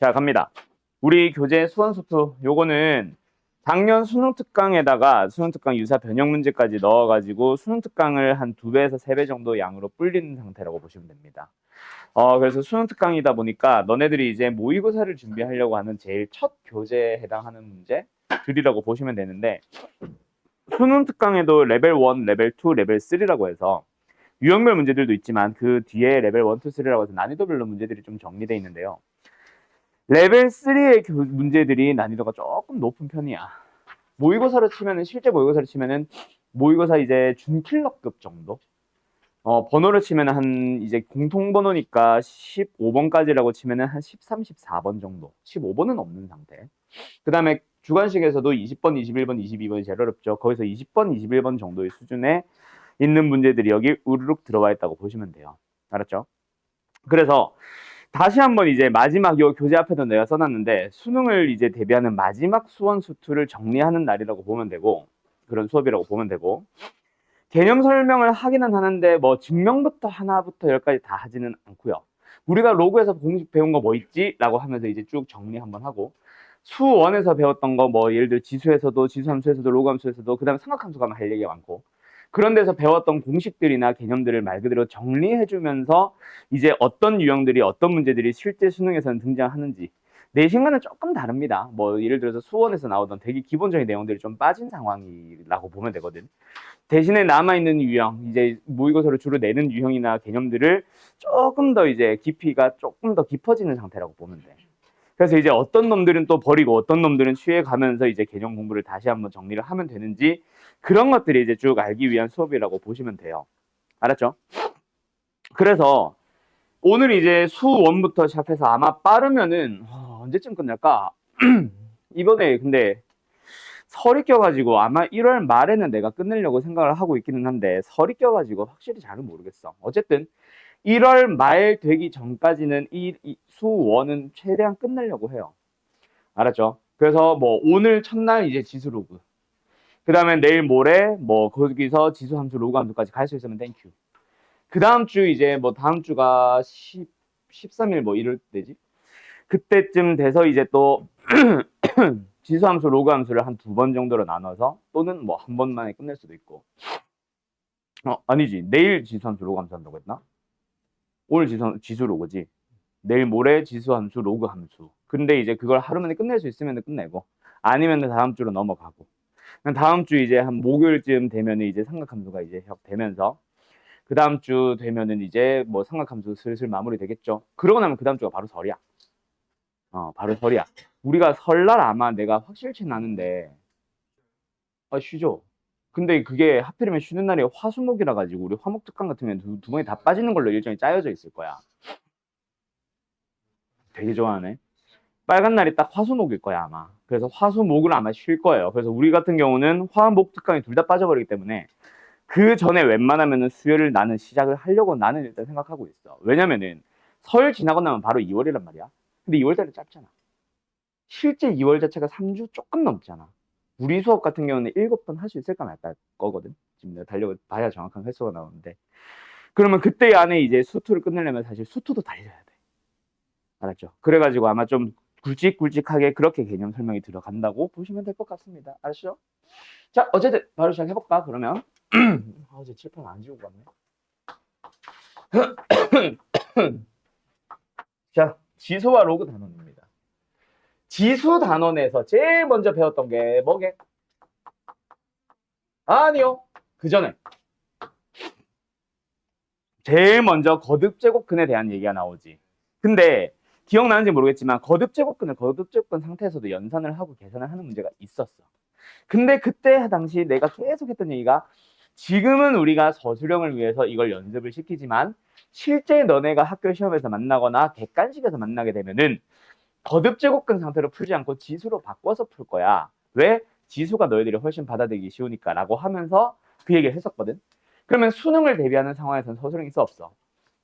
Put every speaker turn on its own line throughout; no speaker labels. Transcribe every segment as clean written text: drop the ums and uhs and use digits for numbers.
자, 갑니다. 우리 교재 수원수투 요거는 작년 수능 특강에다가 수능 특강 유사 변형 문제까지 넣어가지고 수능 특강을 한 2배에서 3배 정도 양으로 불리는 상태라고 보시면 됩니다. 그래서 수능 특강이다 보니까 너네들이 이제 모의고사를 준비하려고 하는 제일 첫 교재에 해당하는 문제들이라고 보시면 되는데, 수능 특강에도 레벨 1, 레벨 2, 레벨 3라고 해서 유형별 문제들도 있지만 그 뒤에 레벨 1, 2, 3라고 해서 난이도별로 문제들이 좀 정리되어 있는데요. 레벨 3의 문제들이 난이도가 조금 높은 편이야. 모의고사로 치면은, 실제 모의고사로 치면은 모의고사 이제 준킬러급 정도? 번호로 치면은 한 이제 공통번호니까 15번까지라고 치면은 한 13, 14번 정도. 15번은 없는 상태. 그 다음에 주관식에서도 20번, 21번, 22번이 제일 어렵죠. 거기서 20번, 21번 정도의 수준에 있는 문제들이 여기 우르륵 들어와 있다고 보시면 돼요. 알았죠? 그래서 다시 한번 이제 마지막 요 교재 앞에도 내가 써놨는데, 수능을 이제 대비하는 마지막 수원 수투를 정리하는 날이라고 보면 되고, 그런 수업이라고 보면 되고, 개념 설명을 하기는 하는데 뭐 증명부터 하나부터 열까지 다 하지는 않고요. 우리가 로그에서 공식 배운 거 뭐 있지? 라고 하면서 이제 쭉 정리 한번 하고, 수원에서 배웠던 거 뭐 예를 들어 지수에서도, 지수함수에서도, 로그함수에서도, 그 다음에 삼각함수 가면 할 얘기가 많고, 그런 데서 배웠던 공식들이나 개념들을 말 그대로 정리해주면서 이제 어떤 유형들이, 어떤 문제들이 실제 수능에서는 등장하는지, 내신과는 조금 다릅니다. 뭐 예를 들어서 수원에서 나오던 되게 기본적인 내용들이 좀 빠진 상황이라고 보면 되거든. 대신에 남아있는 유형, 이제 모의고사로 주로 내는 유형이나 개념들을 조금 더 이제 깊이가 조금 더 깊어지는 상태라고 보면 돼. 그래서 이제 어떤 놈들은 또 버리고 어떤 놈들은 취해가면서 이제 개념 공부를 다시 한번 정리를 하면 되는지, 그런 것들이 이제 쭉 알기 위한 수업이라고 보시면 돼요. 알았죠? 그래서 오늘 이제 수1부터 시작해서 아마 빠르면은 언제쯤 끝날까? 이번에 근데 설이 껴가지고 아마 1월 말에는 내가 끝내려고 생각을 하고 있기는 한데, 설이 껴가지고 확실히 잘은 모르겠어. 어쨌든 1월 말 되기 전까지는 이 수1은 최대한 끝내려고 해요. 알았죠? 그래서 뭐 오늘 첫날 이제 지수 로그, 그 다음에 내일 모레 뭐 거기서 지수 함수 로그 함수까지 갈 수 있으면 땡큐. 그 다음 주 이제 뭐 다음 주가 13일 뭐 이럴 때지? 그때쯤 돼서 이제 또 지수 함수 로그 함수를 한 2번 정도로 나눠서, 또는 뭐 한 번만에 끝낼 수도 있고. 아니지, 내일 지수 함수 로그 함수 한다고 했나? 오늘 지수 로그지. 내일 모레 지수 함수 로그 함수. 근데 이제 그걸 하루 만에 끝낼 수 있으면 끝내고, 아니면 다음 주로 넘어가고, 다음 주 이제 한 목요일쯤 되면 이제 삼각함수가 이제 되면서, 그 다음 주 되면은 이제 뭐 삼각함수 슬슬 마무리 되겠죠. 그러고 나면 그 다음 주가 바로 설이야. 바로 설이야. 우리가 설날 아마 내가 확실치 나는데, 쉬죠. 근데 그게 하필이면 쉬는 날이 화수목이라 가지고 우리 화목 특강 같은 경우는 두 번이 다 빠지는 걸로 일정이 짜여져 있을 거야. 되게 좋아하네. 빨간 날이 딱 화수목일 거야 아마. 그래서 화수목을 아마 쉴 거예요. 그래서 우리 같은 경우는 화목 특강이 둘 다 빠져버리기 때문에 그 전에 웬만하면은 수요일 나는 시작을 하려고 나는 일단 생각하고 있어. 왜냐면은 설 지나고 나면 바로 2월이란 말이야. 근데 2월달이 짧잖아. 실제 2월 자체가 3주 조금 넘잖아. 우리 수업 같은 경우는 7번 할 수 있을까 말까 거거든. 지금 내가 달려봐야 정확한 횟수가 나오는데. 그러면 그때 안에 이제 수투를 끝내려면 사실 수투도 달려야 돼. 알았죠? 그래가지고 아마 좀 굵직굵직하게 그렇게 개념 설명이 들어간다고 보시면 될 것 같습니다. 알았죠? 자, 어쨌든 바로 시작해볼까, 그러면? 어제 칠판 안 지우고 왔네. 자, 지수와 로그 단원입니다. 지수 단원에서 제일 먼저 배웠던 게 뭐게? 아니요. 그 전에 제일 먼저 거듭제곱근에 대한 얘기가 나오지. 근데 기억나는지 모르겠지만 거듭제곱근을 거듭제곱근 상태에서도 연산을 하고 계산을 하는 문제가 있었어. 근데 그때 당시 내가 계속 했던 얘기가, 지금은 우리가 서술형을 위해서 이걸 연습을 시키지만 실제 너네가 학교 시험에서 만나거나 객관식에서 만나게 되면은 거듭제곱근 상태로 풀지 않고 지수로 바꿔서 풀 거야. 왜? 지수가 너희들이 훨씬 받아들이기 쉬우니까 라고 하면서 그 얘기를 했었거든. 그러면 수능을 대비하는 상황에서는 서술형이 있어 없어?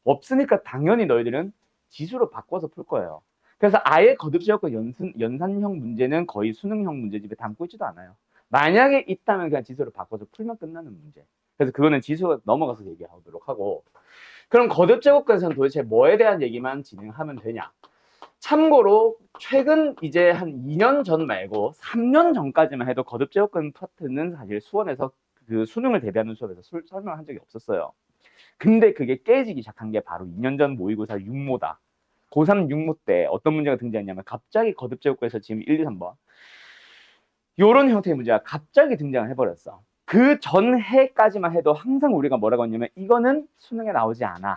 없으니까 당연히 너희들은 지수로 바꿔서 풀 거예요. 그래서 아예 거듭제곱근 연산형 문제는 거의 수능형 문제집에 담고 있지도 않아요. 만약에 있다면 그냥 지수로 바꿔서 풀면 끝나는 문제. 그래서 그거는 지수가 넘어가서 얘기하도록 하고, 그럼 거듭제곱근에서는 도대체 뭐에 대한 얘기만 진행하면 되냐? 참고로 최근 이제 한 2년 전 말고 3년 전까지만 해도 거듭제곱근 파트는 사실 수원에서 그 수능을 대비하는 수업에서 설명한 적이 없었어요. 근데 그게 깨지기 시작한 게 바로 2년 전 모의고사 6모다. 고3 6모 때 어떤 문제가 등장했냐면 갑자기 거듭제곱근에서 지금 1, 2, 3번 요런 형태의 문제가 갑자기 등장을 해버렸어. 그 전해까지만 해도 항상 우리가 뭐라고 했냐면 이거는 수능에 나오지 않아.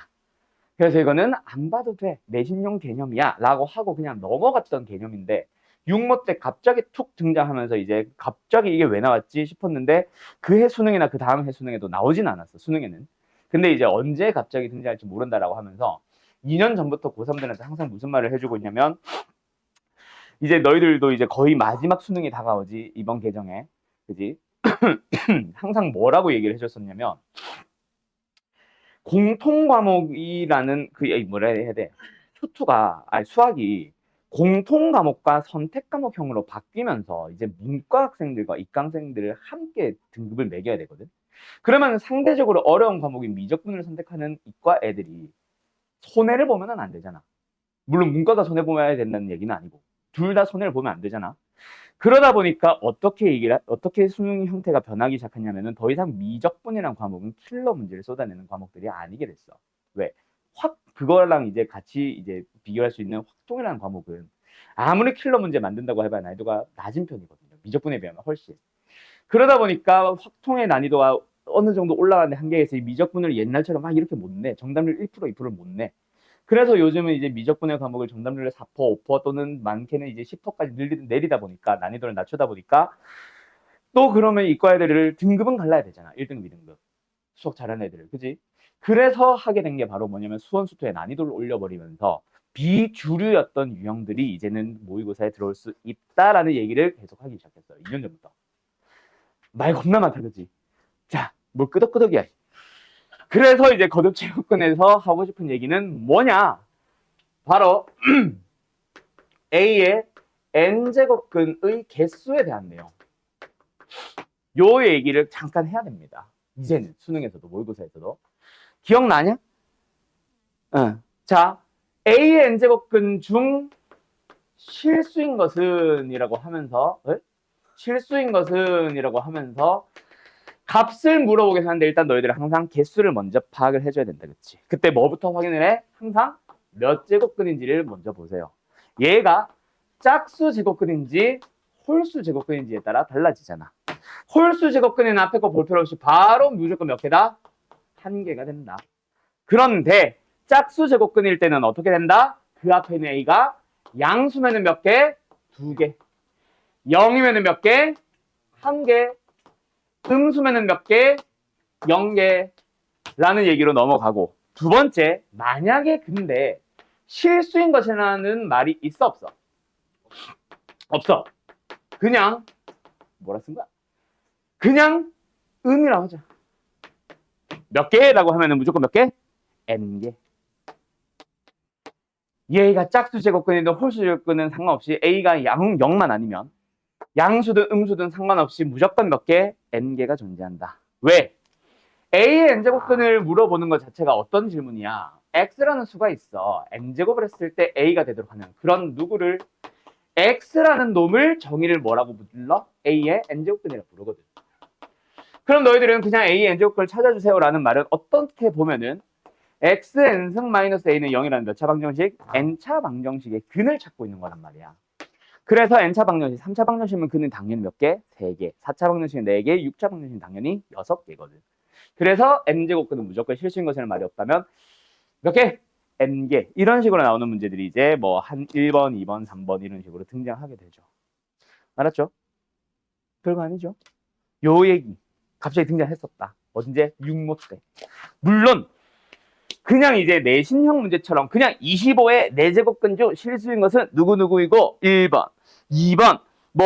그래서 이거는 안 봐도 돼. 내신용 개념이야. 라고 하고 그냥 넘어갔던 개념인데 6모 때 갑자기 툭 등장하면서 이제 갑자기 이게 왜 나왔지 싶었는데 그 해 수능이나 그 다음 해 수능에도 나오진 않았어. 수능에는. 근데 이제 언제 갑자기 등장할지 모른다라고 하면서 2년 전부터 고3들한테 항상 무슨 말을 해주고 있냐면 이제 너희들도 이제 거의 마지막 수능이 다가오지 이번 개정에. 그지? 항상 뭐라고 얘기를 해줬었냐면 공통 과목이라는 그 뭐라 해야 돼? 수학이 공통 과목과 선택 과목형으로 바뀌면서 이제 문과 학생들과 이과 학생들을 함께 등급을 매겨야 되거든. 그러면 상대적으로 어려운 과목인 미적분을 선택하는 이과 애들이 손해를 보면은 안 되잖아. 물론 문과가 손해 보면 된다는 얘기는 아니고 둘 다 손해를 보면 안 되잖아. 그러다 보니까 어떻게 수능 형태가 변하기 시작했냐면은 더 이상 미적분이라는 과목은 킬러 문제를 쏟아내는 과목들이 아니게 됐어. 왜? 그거랑 이제 같이 이제 비교할 수 있는 확통이라는 과목은 아무리 킬러 문제 만든다고 해봐야 난이도가 낮은 편이거든요. 미적분에 비하면 훨씬. 그러다 보니까 확통의 난이도가 어느 정도 올라가는 한계에서 이 미적분을 옛날처럼 막 이렇게 못 내. 정답률 1%, 2%를 못 내. 그래서 요즘은 이제 미적분의 과목을 정답률을 4%, 5% 또는 많게는 이제 10%까지 내리다 보니까 난이도를 낮추다 보니까 또 그러면 이과 애들을 등급은 갈라야 되잖아. 1등급, 2등급. 수학 잘하는 애들을. 그지? 그래서 하게 된 게 바로 뭐냐면 수원수투의 난이도를 올려버리면서 비주류였던 유형들이 이제는 모의고사에 들어올 수 있다라는 얘기를 계속 하기 시작했어요. 2년 전부터. 말 겁나 많다, 그지? 자, 뭘 끄덕끄덕이야. 그래서 이제 거듭제곱근에서 하고 싶은 얘기는 뭐냐? 바로 A의 n제곱근의 개수에 대한 내용. 요 얘기를 잠깐 해야 됩니다. 이제는 수능에서도 모의고사에서도. 기억나냐? 자, A의 n제곱근 중 실수인 것은 이라고 하면서 실수인 것은 이라고 하면서 값을 물어보겠어 하는데 일단 너희들은 항상 개수를 먼저 파악을 해줘야 된다. 그치? 그때 뭐부터 확인을 해? 항상 몇 제곱근인지를 먼저 보세요. 얘가 짝수 제곱근인지 홀수 제곱근인지에 따라 달라지잖아. 홀수 제곱근에는 앞에 거 볼 필요 없이 바로 무조건 몇 개다? 한 개가 된다. 그런데 짝수 제곱근일 때는 어떻게 된다? 그 앞에 있는 A가 양수면은 몇 개? 2개. 0이면은 몇 개? 1개. 음수면은 몇 개? 0개. 라는 얘기로 넘어가고 두 번째, 만약에 근데 실수인 것이라는 말이 있어 없어? 없어. 그냥 뭐라 쓴 거야? 그냥 은이라고 하자. 몇 개라고 하면은 무조건 몇 개? n개. 얘가 짝수 제곱근이든 홀수 제곱근은 상관없이 A가 0만 아니면 양수든 음수든 상관없이 무조건 몇 개? n개가 존재한다. 왜? A의 n제곱근을 물어보는 것 자체가 어떤 질문이야? x라는 수가 있어. n제곱을 했을 때 A가 되도록 하는 그런 누구를 x라는 놈을 정의를 뭐라고 불러? A의 n제곱근이라고 부르거든. 그럼 너희들은 그냥 A의 n제곱근을 찾아주세요라는 말은 어떻게 보면은 x n승 마이너스 a는 0이라는 몇 차 방정식? n차 방정식의 근을 찾고 있는 거란 말이야. 그래서 n차 방정식, 3차 방정식이면 근은 당연히 몇 개? 3개. 4차 방정식은 4개, 6차 방정식은 당연히 6개거든. 그래서 n제곱근은 무조건 실수인 것이라는 말이 없다면 몇 개? n개. 이런 식으로 나오는 문제들이 이제 뭐 한 1번, 2번, 3번 이런 식으로 등장하게 되죠. 알았죠? 별거 아니죠? 요 얘기 갑자기 등장했었다. 언제? 6모 때. 물론 그냥 이제 내신형 문제처럼 그냥 25의 4제곱근 중 실수인 것은 누구누구이고 1번, 2번, 뭐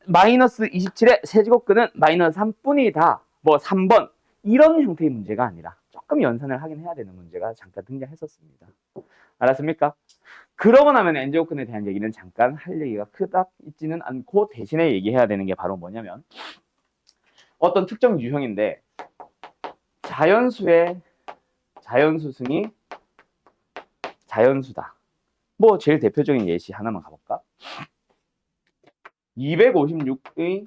마이너스 27의 세제곱근은 마이너스 3뿐이다. 뭐 3번 이런 형태의 문제가 아니라 조금 연산을 하긴 해야 되는 문제가 잠깐 등장했었습니다. 알았습니까? 그러고 나면 n제곱근에 대한 얘기는 잠깐 할 얘기가 크다 있지는 않고 대신에 얘기해야 되는 게 바로 뭐냐면 어떤 특정 유형인데 자연수의 자연수승이 자연수다. 뭐 제일 대표적인 예시 하나만 가볼까? 256의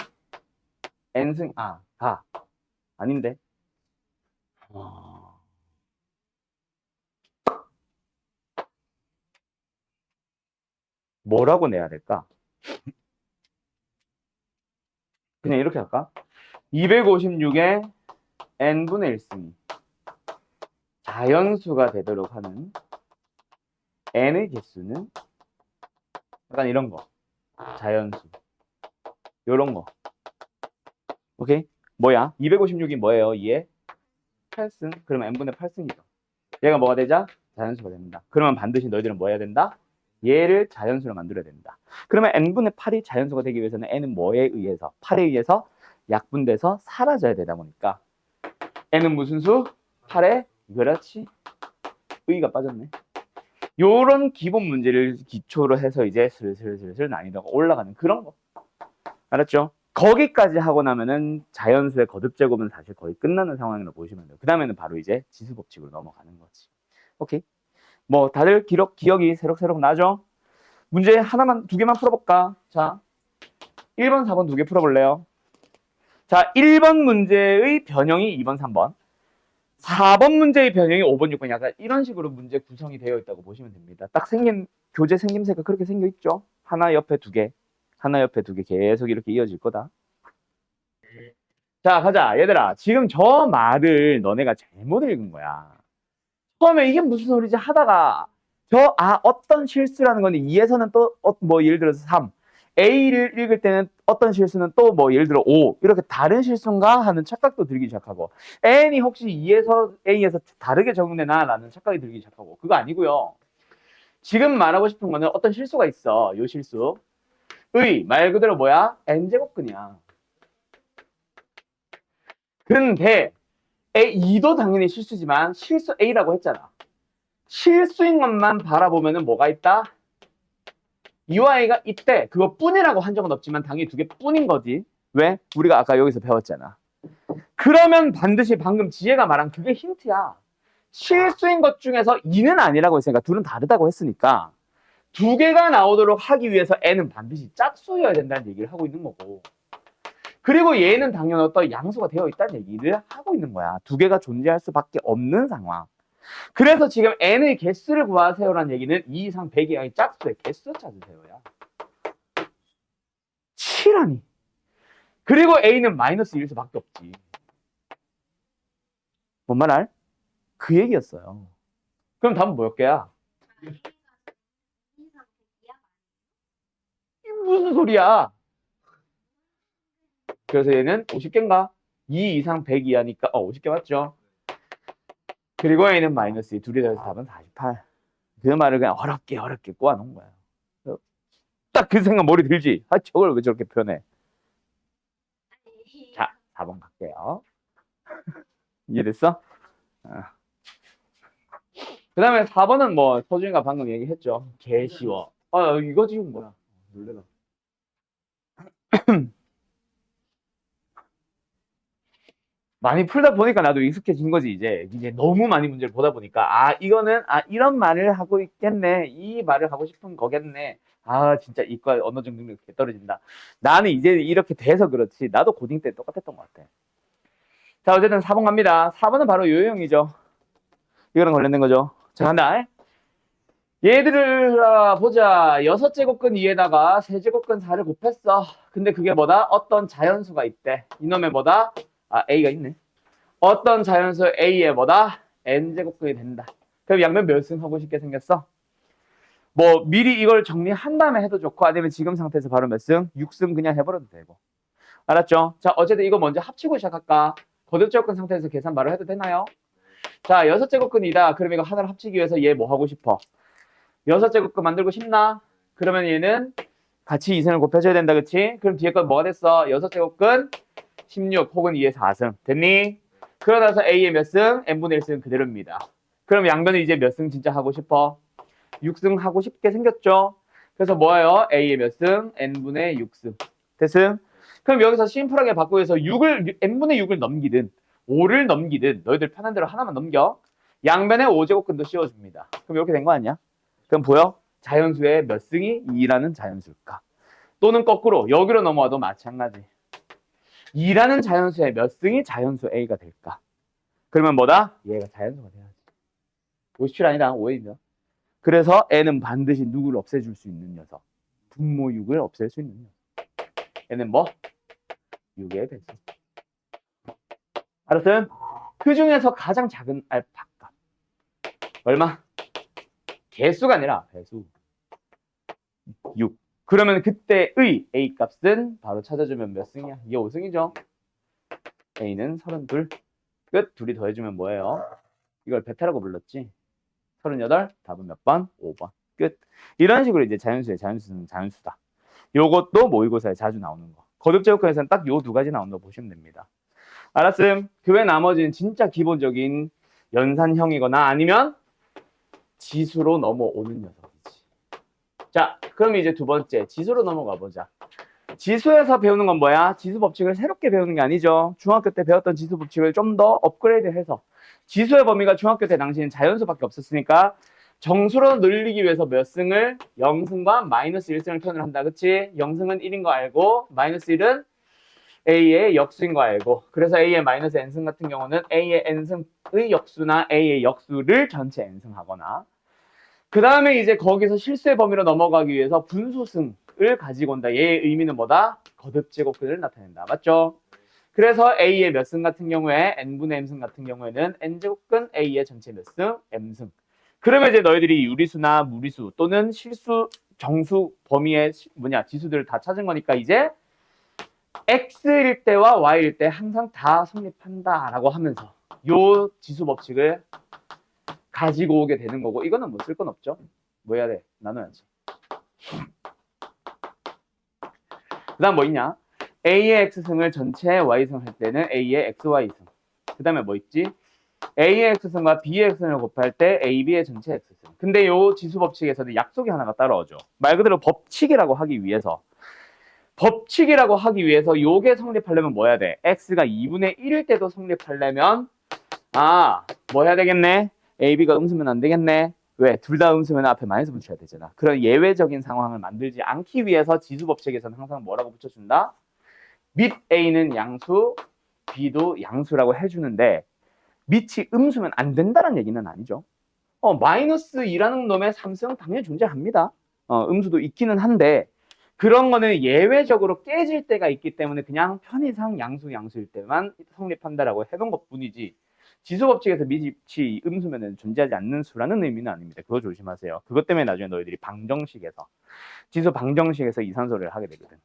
n승 가 아닌데 뭐라고 내야 될까? 그냥 이렇게 할까? 256의 n분의 1승이 자연수가 되도록 하는 n의 개수는 약간 이런 거 자연수 요런 거 오케이? 뭐야? 256이 뭐예요? 2의 8승 그러면 n분의 8승이죠. 얘가 뭐가 되자? 자연수가 됩니다. 그러면 반드시 너희들은 뭐 해야 된다? 얘를 자연수로 만들어야 된다. 그러면 n분의 8이 자연수가 되기 위해서는 n은 뭐에 의해서? 8에 의해서 약분돼서 사라져야 되다 보니까 n은 무슨 수? 8에 그렇지 의가 빠졌네. 요런 기본 문제를 기초로 해서 이제 슬슬 난이도가 올라가는 그런 거. 알았죠? 거기까지 하고 나면은 자연수의 거듭 제곱은 사실 거의 끝나는 상황으로 보시면 돼요. 그 다음에는 바로 이제 지수 법칙으로 넘어가는 거지. 오케이? 뭐 다들 기억이 새록새록 나죠? 문제 하나만, 두 개만 풀어볼까? 자, 1번, 4번 두 개 풀어볼래요? 자, 1번 문제의 변형이 2번, 3번. 4번 문제의 변형이 5번, 6번. 약간 이런 식으로 문제 구성이 되어 있다고 보시면 됩니다. 딱 교재 생김새가 그렇게 생겨 있죠? 하나 옆에 두 개. 하나 옆에 두 개 계속 이렇게 이어질 거다. 자, 가자. 얘들아. 지금 저 말을 너네가 잘못 읽은 거야. 처음에 이게 무슨 소리지 하다가 어떤 실수라는 건데 2에서는 또 뭐 예를 들어서 3 A를 읽을 때는 어떤 실수는 또 뭐 예를 들어 5 이렇게 다른 실수인가 하는 착각도 들기 시작하고 N이 혹시 2에서 A에서 다르게 적용되나 라는 착각이 들기 시작하고 그거 아니고요. 지금 말하고 싶은 거는 어떤 실수가 있어. 요 실수 말 그대로 뭐야? N제곱근이야. 근데 A도 당연히 실수지만 실수 A라고 했잖아. 실수인 것만 바라보면은 뭐가 있다? 이와 A가 이때 그것뿐이라고 한 적은 없지만 당연히 두 개뿐인 거지. 왜? 우리가 아까 여기서 배웠잖아. 그러면 반드시 방금 지혜가 말한 그게 힌트야. 실수인 것 중에서 2는 아니라고 했으니까 둘은 다르다고 했으니까 두 개가 나오도록 하기 위해서 N은 반드시 짝수여야 된다는 얘기를 하고 있는 거고 그리고 얘는 당연히 어떤 양수가 되어 있다는 얘기를 하고 있는 거야. 두 개가 존재할 수밖에 없는 상황. 그래서 지금 n의 개수를 구하세요라는 얘기는 2 이상 100이 아닌 짝수의 개수 찾으세요야. 7아니. 그리고 a는 마이너스 1일 수밖에 없지. 뭔 말 알? 그 얘기였어요. 그럼 답은 뭐였게야? 무슨 소리야? 그래서 얘는 50개인가? 2 이상 100 이하니까 50개 맞죠? 그리고 a는 마이너스 2 둘이 더해서 답은 48. 그 말을 그냥 어렵게 꼬아놓은 거야. 딱 그 생각 머리 들지? 저걸 왜 저렇게 표현해? 자, 4번 갈게요. 이해됐어? 그 다음에 4번은 뭐 서준이가 방금 얘기했죠. 개 쉬워. 이거 지금 뭐야? 놀래라. 많이 풀다 보니까 나도 익숙해진 거지 이제 너무 많이 문제를 보다 보니까 이거는 이런 말을 하고 있겠네 이 말을 하고 싶은 거겠네 진짜 이과 언어 능력이 떨어진다. 나는 이제 이렇게 돼서 그렇지 나도 고딩 때 똑같았던 것 같아. 자 어쨌든 4번 갑니다. 4번은 바로 요형이죠. 이거랑 관련된 거죠. 자 간다. 얘들을 보자. 6제곱근 2에다가 3제곱근 4를 곱했어. 근데 그게 뭐다? 어떤 자연수가 있대. 이놈의 뭐다? A가 있네. 어떤 자연수 A에 뭐다? N제곱근이 된다. 그럼 양면 몇 승 하고 싶게 생겼어? 뭐 미리 이걸 정리한 다음에 해도 좋고 아니면 지금 상태에서 바로 몇 승? 6승 그냥 해버려도 되고. 알았죠? 자 어쨌든 이거 먼저 합치고 시작할까? 거듭제곱근 상태에서 계산 바로 해도 되나요? 자 6제곱근이다. 그럼 이거 하나를 합치기 위해서 얘 뭐 하고 싶어? 6제곱근 만들고 싶나? 그러면 얘는 같이 2승을 곱해줘야 된다 그치? 그럼 뒤에 건 뭐가 됐어? 6제곱근 16 혹은 2의 4승 됐니? 그러고 나서 A의 몇 승? N분의 1승 그대로입니다. 그럼 양변은 이제 몇 승 진짜 하고 싶어? 6승 하고 싶게 생겼죠? 그래서 뭐예요? A의 몇 승? N분의 6승 됐음? 그럼 여기서 심플하게 바꾸기 위해서 N분의 6을 넘기든 5를 넘기든 너희들 편한 대로 하나만 넘겨 양변에 5제곱근도 씌워줍니다. 그럼 이렇게 된 거 아니야? 그럼 보여? 자연수의 몇 승이 2라는 자연수일까? 또는 거꾸로 여기로 넘어와도 마찬가지. 2라는 자연수의 몇 승이 자연수 A가 될까? 그러면 뭐다? 얘가 자연수가 돼야지. 57 아니라 5A입니다. 그래서 N은 반드시 누구를 없애줄 수 있는 녀석. 분모 6을 없앨 수 있는 녀석. N은 뭐? 6의 배수. 알았어요? 그 중에서 가장 작은 알파값. 얼마? 개수가 아니라 배수. 6. 그러면 그때의 A 값은 바로 찾아주면 몇 승이야? 이게 5승이죠. A는 32. 끝. 둘이 더해주면 뭐예요? 이걸 베타라고 불렀지. 38. 답은 몇 번? 5번. 끝. 이런 식으로 이제 자연수의 자연수는 자연수다. 요것도 모의고사에 자주 나오는 거. 거듭제곱형에서는 딱 요 두 가지 나온다고 보시면 됩니다. 알았음? 그 외 나머지는 진짜 기본적인 연산형이거나 아니면 지수로 넘어오는 녀석이지. 자, 그럼 이제 두 번째 지수로 넘어가 보자. 지수에서 배우는 건 뭐야? 지수 법칙을 새롭게 배우는 게 아니죠. 중학교 때 배웠던 지수 법칙을 좀 더 업그레이드해서 지수의 범위가 중학교 때 당시엔 자연수밖에 없었으니까 정수로 늘리기 위해서 몇 승을 0승과 마이너스 1승을 표현을 한다. 그치? 0승은 1인 거 알고 마이너스 1은 A의 역수인 거 알고 그래서 A의 마이너스 N승 같은 경우는 A의 N승의 역수나 A의 역수를 전체 N승하거나 그 다음에 이제 거기서 실수의 범위로 넘어가기 위해서 분수승을 가지고 온다. 얘의 의미는 뭐다? 거듭제곱근을 나타낸다. 맞죠? 그래서 A의 몇 승 같은 경우에 N분의 M승 같은 경우에는 N제곱근 A의 전체 몇 승? M승. 그러면 이제 너희들이 유리수나 무리수 또는 실수, 정수 범위의 지수들을 다 찾은 거니까 이제 X일 때와 Y일 때 항상 다 성립한다라고 하면서 요 지수 법칙을 가지고 오게 되는 거고 이거는 뭐 쓸 건 없죠. 뭐 해야 돼? 나눠야지. 그 다음 뭐 있냐? A의 X승을 전체 Y승 할 때는 A의 XY승. 그 다음에 뭐 있지? A의 X승과 B의 X승을 곱할 때 AB의 전체 X승. 근데 요 지수 법칙에서는 약속이 하나가 따라오죠. 말 그대로 법칙이라고 하기 위해서 요게 성립하려면 뭐 해야 돼? X가 2분의 1일 때도 성립하려면 뭐 해야 되겠네? AB가 음수면 안 되겠네. 왜? 둘 다 음수면 앞에 마이너스 붙여야 되잖아. 그런 예외적인 상황을 만들지 않기 위해서 지수 법칙에서는 항상 뭐라고 붙여준다? 밑 A는 양수, B도 양수라고 해주는데 밑이 음수면 안 된다는 얘기는 아니죠. 마이너스 2라는 놈의 3승 당연히 존재합니다. 음수도 있기는 한데 그런 거는 예외적으로 깨질 때가 있기 때문에 그냥 편의상 양수일 때만 성립한다라고 해놓은 것 뿐이지 지수 법칙에서 밑이 음수면은 존재하지 않는 수라는 의미는 아닙니다. 그거 조심하세요. 그것 때문에 나중에 너희들이 방정식에서 지수 방정식에서 이산소를 하게 되거든.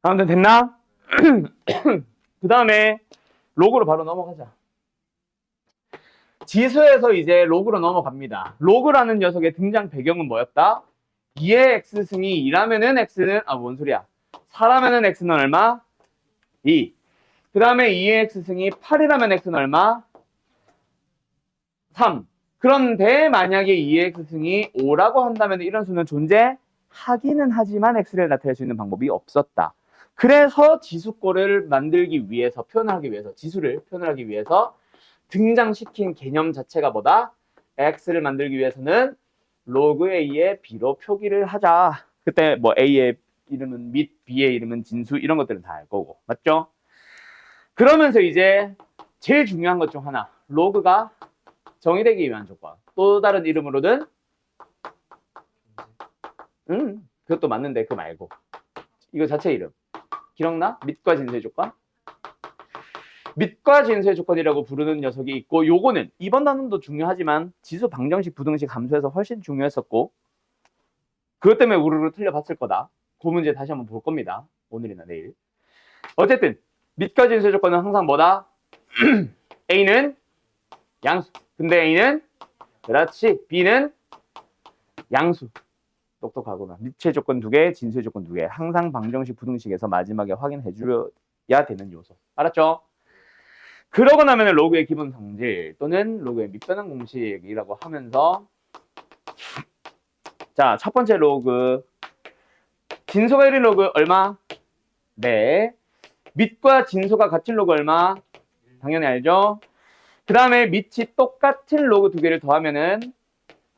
아무튼 됐나? 그 다음에 로그로 바로 넘어가자. 지수에서 이제 로그로 넘어갑니다. 로그라는 녀석의 등장 배경은 뭐였다? 2의 X승이 2라면은 X는 뭔 소리야? 4라면은 X는 얼마? 2. 그 다음에 2의 X승이 8이라면 X는 얼마? 3. 그런데 만약에 2의 X승이 5라고 한다면 이런 수는 존재하기는 하지만 X를 나타낼 수 있는 방법이 없었다. 그래서 지수꼴을 만들기 위해서 지수를 표현하기 위해서 등장시킨 개념 자체가 뭐다? X를 만들기 위해서는 로그 A의 B로 표기를 하자. 그때 뭐 A의 이름은 밑, B의 이름은 진수 이런 것들은 다 알 거고. 맞죠? 그러면서 이제 제일 중요한 것 중 하나. 로그가 정의되기 위한 조건. 또 다른 이름으로는 그것도 맞는데 그거 말고. 이거 자체 이름. 기억나? 밑과 진수의 조건? 밑과 진수의 조건이라고 부르는 녀석이 있고 요거는 이번 단원도 중요하지만 지수 방정식 부등식 함수에서 훨씬 중요했었고 그것 때문에 우르르 틀려봤을 거다. 그 문제 다시 한번 볼 겁니다. 오늘이나 내일. 어쨌든 밑과 진수의 조건은 항상 뭐다? A는 양수. 근데 A는 그렇지. B는 양수. 똑똑하구나. 밑의 조건 2개, 진수의 조건 2개. 항상 방정식 부등식에서 마지막에 확인해 줘야 되는 요소. 알았죠? 그러고 나면 로그의 기본 성질 또는 로그의 밑변환 공식이라고 하면서 자, 첫 번째 로그 진소가 1인 로그 얼마? 네. 밑과 진소가 같은 로그 얼마? 당연히 알죠? 그 다음에 밑이 똑같은 로그 2개를 더하면은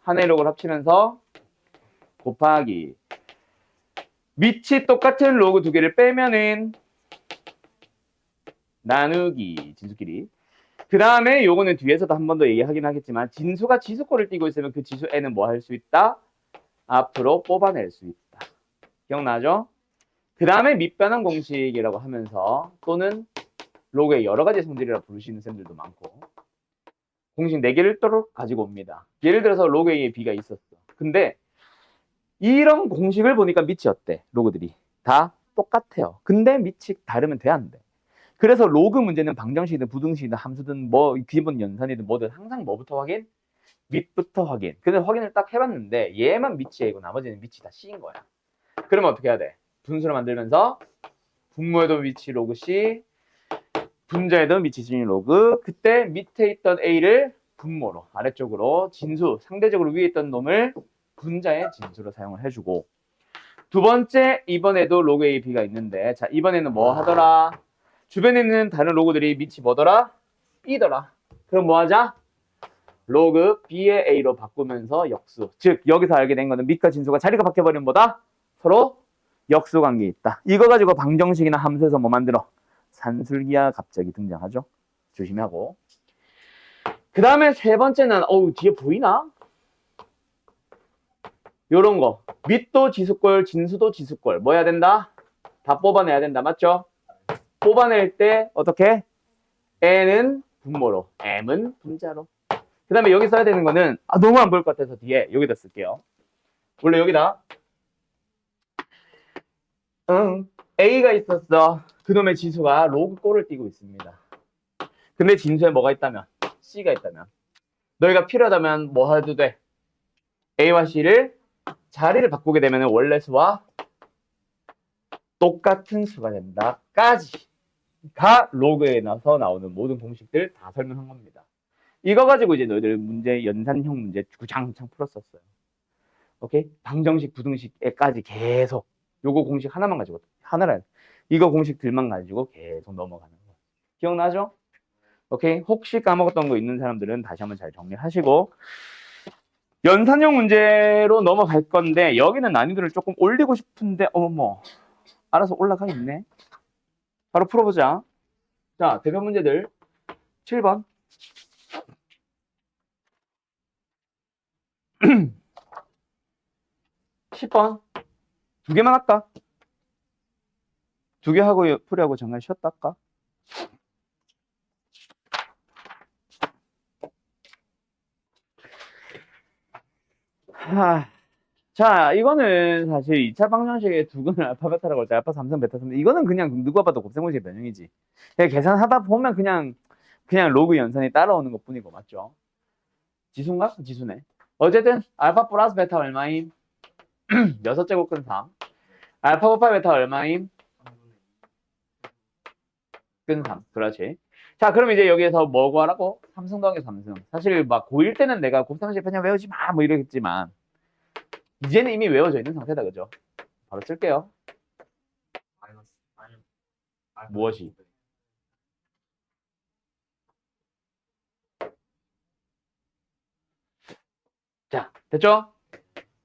하나의 로그를 합치면서 곱하기 밑이 똑같은 로그 두 개를 빼면은 나누기 진수끼리. 그 다음에 요거는 뒤에서도 한 번 더 얘기하긴 하겠지만 진수가 지수꼴을 띠고 있으면 그 지수 n은 뭐 할 수 있다? 앞으로 뽑아낼 수 있다. 기억나죠? 그 다음에 밑변환 공식이라고 하면서 또는 로그의 여러 가지 성질이라 부르시는 쌤들도 많고 공식 4개를 또 가지고 옵니다. 예를 들어서 로그 A에 B가 있었어. 근데 이런 공식을 보니까 밑이 어때? 로그들이 다 똑같아요. 근데 밑이 다르면 돼, 안 돼? 그래서 로그 문제는 방정식이든 부등식이든 함수든 뭐 기본 연산이든 뭐든 항상 뭐부터 확인? 밑부터 확인. 근데 확인을 딱 해봤는데 얘만 밑이 A고 나머지는 밑이 다 C인 거야. 그러면 어떻게 해야 돼? 분수를 만들면서 분모에도 위치 로그 C, 분자에도 밑이 C 로그. 그때 밑에 있던 A를 분모로 아래쪽으로 진수, 상대적으로 위에 있던 놈을 분자의 진수로 사용을 해주고 두 번째 이번에도 로그 A, B가 있는데 자 이번에는 뭐 하더라? 주변에 있는 다른 로그들이 밑이 뭐더라? B더라. 그럼 뭐 하자? 로그 B의 A로 바꾸면서 역수. 즉 여기서 알게 된 거는 밑과 진수가 자리가 바뀌어버리면 뭐다? 서로 역수 관계에 있다. 이거 가지고 방정식이나 함수에서 뭐 만들어? 산술기가 갑자기 등장하죠. 조심하고. 그 다음에 세 번째는 뒤에 보이나? 요런 거. 밑도 지수꼴, 진수도 지수꼴. 뭐 해야 된다? 다 뽑아내야 된다. 맞죠? 뽑아낼 때 어떻게? n은 분모로, m은 분자로. 그 다음에 여기 써야 되는 거는 너무 안 보일 것 같아서 뒤에 여기다 쓸게요. 원래 여기다 A가 있었어. 그놈의 지수가 로그 꼴을 띄고 있습니다. 근데 진수에 뭐가 있다면? C가 있다면 너희가 필요하다면 뭐 해도 돼? A와 C를 자리를 바꾸게 되면 원래 수와 똑같은 수가 된다. 까지가 로그에 나서 나오는 모든 공식들 다 설명한 겁니다. 이거 가지고 이제 너희들 문제, 연산형 문제 구장창 풀었었어요. 오케이? 방정식, 부등식에까지 계속 요거 공식 하나만 가지고 하나를 이거 공식들만 가지고 계속 넘어가는 거. 기억나죠? 오케이? 혹시 까먹었던 거 있는 사람들은 다시 한번 잘 정리하시고 연산형 문제로 넘어갈 건데 여기는 난이도를 조금 올리고 싶은데 어머머 알아서 올라가 있네. 바로 풀어보자. 자, 대표 문제들 7번 10번 두 개만 할까? 두 개 하고 풀이하고 잠깐 쉬었다 할까? 자, 이거는 사실 2차 방정식의 두근을 알파, 베타라고 할 때 알파, 삼성, 베타, 삼성 이거는 그냥 누가 봐도 곱셈공식의 변형이지. 그냥 계산하다 보면 그냥 로그 연산이 따라오는 것 뿐이고 맞죠? 지수인가? 지수네. 어쨌든 알파 플러스 베타 얼마임? 6제곱근 3. 알파 곱하기 베타 얼마임? 근 3. 그렇지. 자, 그럼 이제 여기에서 뭐 구하라고? 삼승 더하기 삼승. 사실 막 고1 때는 내가 곱셈공식 편형 외우지 마 뭐 이러겠지만 이제는 이미 외워져 있는 상태다. 그죠? 바로 쓸게요. 무엇이? 자, 됐죠?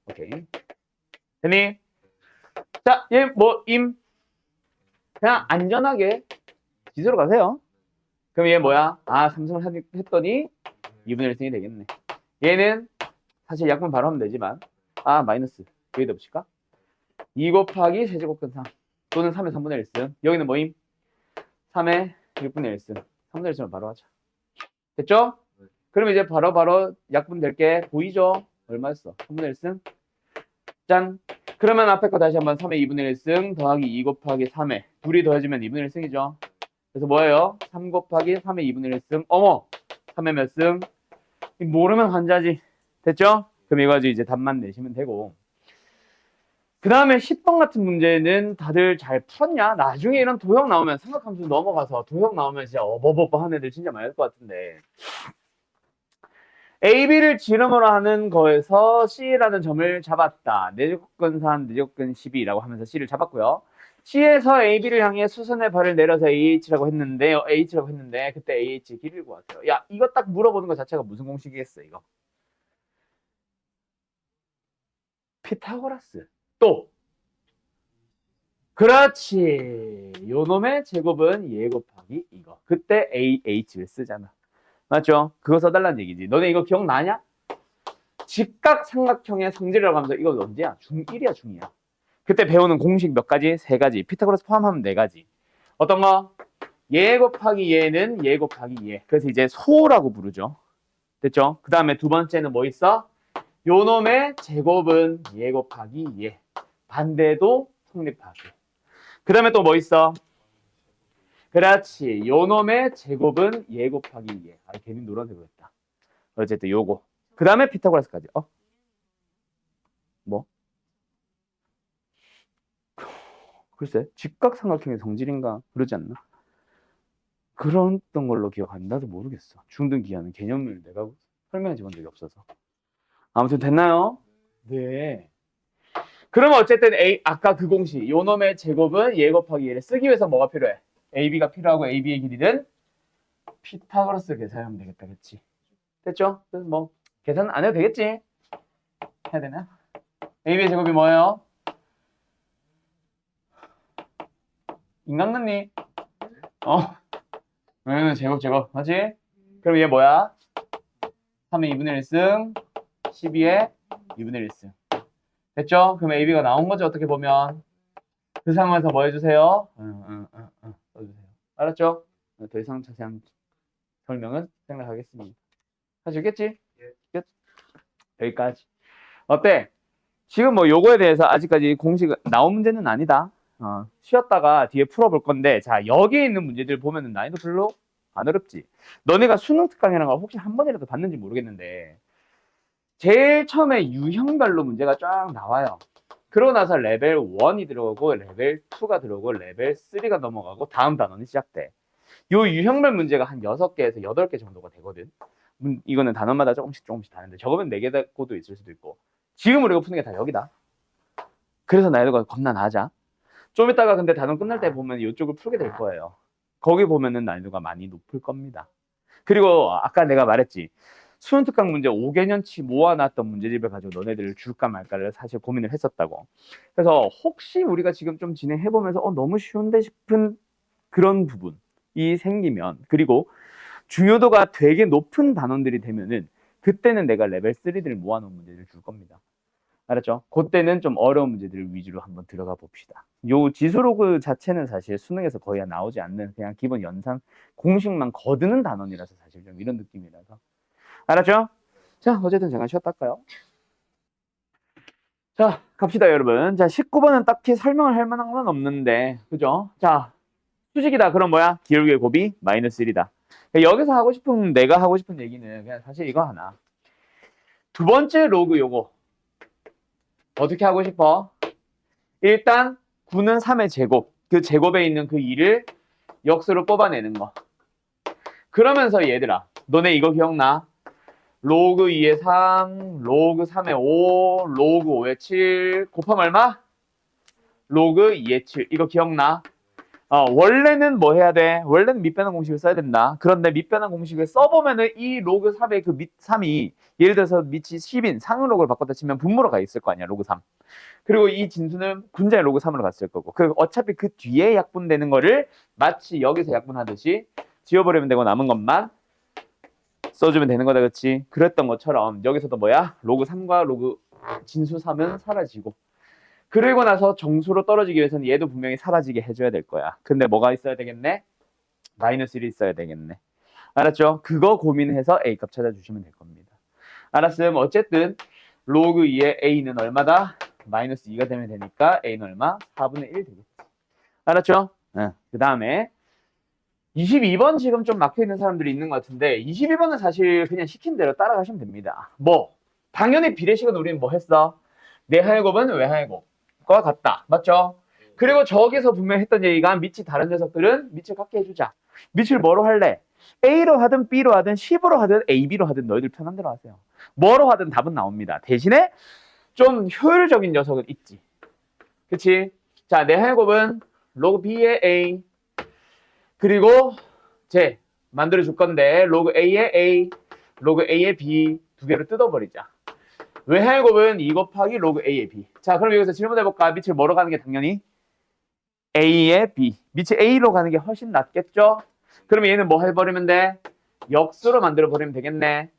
오케이. 됐니? 자, 얘 뭐 임? 그냥 안전하게 지수로 가세요. 그럼 얘 뭐야? 삼승을 했더니 2분의 1승이 되겠네. 얘는 사실 약분 바로 하면 되지만 마이너스 여기다 붙일까? 2 곱하기 세제곱근 3 또는 3의 3분의 1승. 여기는 뭐임? 3의 6분의 1승. 3분의 1승을 바로 하자. 됐죠? 그럼 이제 바로 약분 될 게 보이죠? 얼마였어? 3분의 1승? 짠! 그러면 앞에 거 다시 한번 3의 2분의 1승 더하기 2 곱하기 3의 둘이 더해지면 2분의 1승이죠. 그래서 뭐예요? 3 곱하기 3의 2분의 1승. 어머! 3의 몇 승? 모르면 환자지. 됐죠? 그럼 이거 가지고 이제 답만 내시면 되고. 그 다음에 10번 같은 문제는 다들 잘 풀었냐? 나중에 이런 도형 나오면 삼각함수 넘어가서 도형 나오면 진짜 어버버버 하는 애들 진짜 많을 것 같은데 AB를 지름으로 하는 거에서 C라는 점을 잡았다. 내제곱근 3, 내제곱근 12라고 하면서 C를 잡았고요. C에서 AB를 향해 수선의 발을 내려서 H라고 했는데 그때 AH 길이를 구하세요. 야, 이거 딱 물어보는 것 자체가 무슨 공식이겠어, 이거? 피타고라스. 또 그렇지. 요놈의 제곱은 얘 곱하기 이거. 그때 AH를 쓰잖아. 맞죠? 그거 써달라는 얘기지. 너네 이거 기억나냐? 직각삼각형의 성질이라고 하면서 이거 언제야? 중1이야, 중2야. 그때 배우는 공식 몇 가지? 세 가지. 피타고라스 포함하면 네 가지. 어떤 거? 얘 곱하기 얘는 얘 곱하기 얘. 그래서 이제 소라고 부르죠. 됐죠? 그 다음에 두 번째는 뭐 있어? 요놈의 제곱은 얘 곱하기 얘. 반대도 성립하고. 그 다음에 또 뭐 있어? 그렇지. 요놈의 제곱은 얘 곱하기 얘. 아, 괜히 노란색으로 했다. 어쨌든 요거. 그 다음에 피타고라스까지. 뭐? 글쎄, 직각삼각형의 성질인가? 그러지 않나? 그런 걸로 기억한다. 나도 모르겠어. 중등 기하는 개념을 내가 설명해 본 적이 없어서. 아무튼 됐나요? 네. 그러면 어쨌든 아까 그 공식, 요놈의 제곱은 얘 곱하기 얘를 쓰기 위해서 뭐가 필요해? AB가 필요하고 AB의 길이는 피타고라스 계산하면 되겠다. 그치? 됐죠? 그래서 뭐 계산 안 해도 되겠지? 해야 되나? AB의 제곱이 뭐예요? 인강능니? 제곱 맞지? 그럼 얘 뭐야? 3의 2분의 1승 12의 2분의 1승 됐죠? 그럼 AB가 나온 거죠. 어떻게 보면 그 상황에서 뭐 해주세요? 써주세요. 알았죠? 더 이상 자세한 설명은 생략하겠습니다. 하시겠지? 끝. 여기까지. 어때? 지금 뭐 요거에 대해서 아직까지 공식 나온 문제는 아니다. 쉬었다가 뒤에 풀어볼 건데, 자, 여기에 있는 문제들 보면은 난이도 별로 안 어렵지. 너네가 수능 특강이라는 걸 혹시 한 번이라도 봤는지 모르겠는데, 제일 처음에 유형별로 문제가 쫙 나와요. 그러고 나서 레벨 1이 들어오고, 레벨 2가 들어오고, 레벨 3가 넘어가고, 다음 단원이 시작돼. 요 유형별 문제가 한 6개에서 8개 정도가 되거든. 이거는 단원마다 조금씩 다른데, 적으면 4개고도 있을 수도 있고. 지금 우리가 푸는 게 다 여기다. 그래서 난이도가 겁나 낮아. 좀 이따가 근데 단원 끝날 때 보면 이쪽을 풀게 될 거예요. 거기 보면은 난이도가 많이 높을 겁니다. 그리고 아까 내가 말했지. 수능 특강 문제 5개년치 모아놨던 문제집을 가지고 너네들을 줄까 말까를 사실 고민을 했었다고. 그래서 혹시 우리가 지금 좀 진행해보면서 너무 쉬운데 싶은 그런 부분이 생기면, 그리고 중요도가 되게 높은 단원들이 되면은 그때는 내가 레벨 3들을 모아놓은 문제를 줄 겁니다. 알았죠? 그때는 좀 어려운 문제들을 위주로 한번 들어가 봅시다. 요 지수로그 자체는 사실 수능에서 거의 나오지 않는 그냥 기본 연산 공식만 거드는 단원이라서 사실 좀 이런 느낌이라서. 알았죠? 자, 어쨌든 잠깐 쉬었다 할까요? 자, 갑시다, 여러분. 자, 19번은 딱히 설명을 할 만한 건 없는데, 그죠? 자, 수직이다. 그럼 뭐야? 기울기의 곱이 마이너스 1이다. 여기서 내가 하고 싶은 얘기는 그냥 사실 이거 하나. 두 번째 로그 요거. 어떻게 하고 싶어? 일단 9는 3의 제곱. 그 제곱에 있는 그 2를 역수로 뽑아내는 거. 그러면서 얘들아, 너네 이거 기억나? 로그 2의 3, 로그 3의 5, 로그 5의 7 곱하면 얼마? 로그 2의 7. 이거 기억나? 원래는 뭐 해야 돼? 원래는 밑변환 공식을 써야 된다. 그런데 밑변환 공식을 써보면은 이 로그 3의 그 밑 3이 예를 들어서 밑이 10인 상응 로그를 바꿨다 치면 분모로 가 있을 거 아니야, 로그 3. 그리고 이 진수는 분자의 로그 3으로 갔을 거고. 어차피 그 뒤에 약분되는 거를 마치 여기서 약분하듯이 지워버리면 되고 남은 것만 써주면 되는 거다, 그치? 그랬던 것처럼 여기서도 뭐야? 로그 3과 로그 진수 3은 사라지고. 그리고 나서 정수로 떨어지기 위해서는 얘도 분명히 사라지게 해줘야 될 거야. 근데 뭐가 있어야 되겠네? 마이너스 1이 있어야 되겠네. 알았죠? 그거 고민해서 A값 찾아주시면 될 겁니다. 알았으면 어쨌든 로그 2의 A는 얼마다? 마이너스 2가 되면 되니까 A는 얼마? 4분의 1 되겠지. 알았죠? 그 다음에 22번 지금 좀 막혀있는 사람들이 있는 것 같은데 22번은 사실 그냥 시킨 대로 따라가시면 됩니다. 당연히 비례식은 우리는 뭐 했어? 내하의 곱은 외하의 곱과 같다. 맞죠? 그리고 저기서 분명히 했던 얘기가 밑이 다른 녀석들은 밑을 같게 해주자. 밑을 뭐로 할래? A로 하든 B로 하든 10으로 하든 AB로 하든 너희들 편한 대로 하세요. 뭐로 하든 답은 나옵니다. 대신에 좀 효율적인 녀석은 있지. 그치? 자, 내하의 곱은 로그 B의 A 그리고 제 만들어 줄 건데 로그 A의 A, 로그 A의 B 두 개를 뜯어버리자. 외향의 곱은 2 곱하기 로그 A의 B. 자, 그럼 여기서 질문해볼까? 밑을 뭐로 가는 게 당연히 A의 B. 밑이 A로 가는 게 훨씬 낫겠죠? 그러면 얘는 뭐 해버리면 돼? 역수로 만들어버리면 되겠네.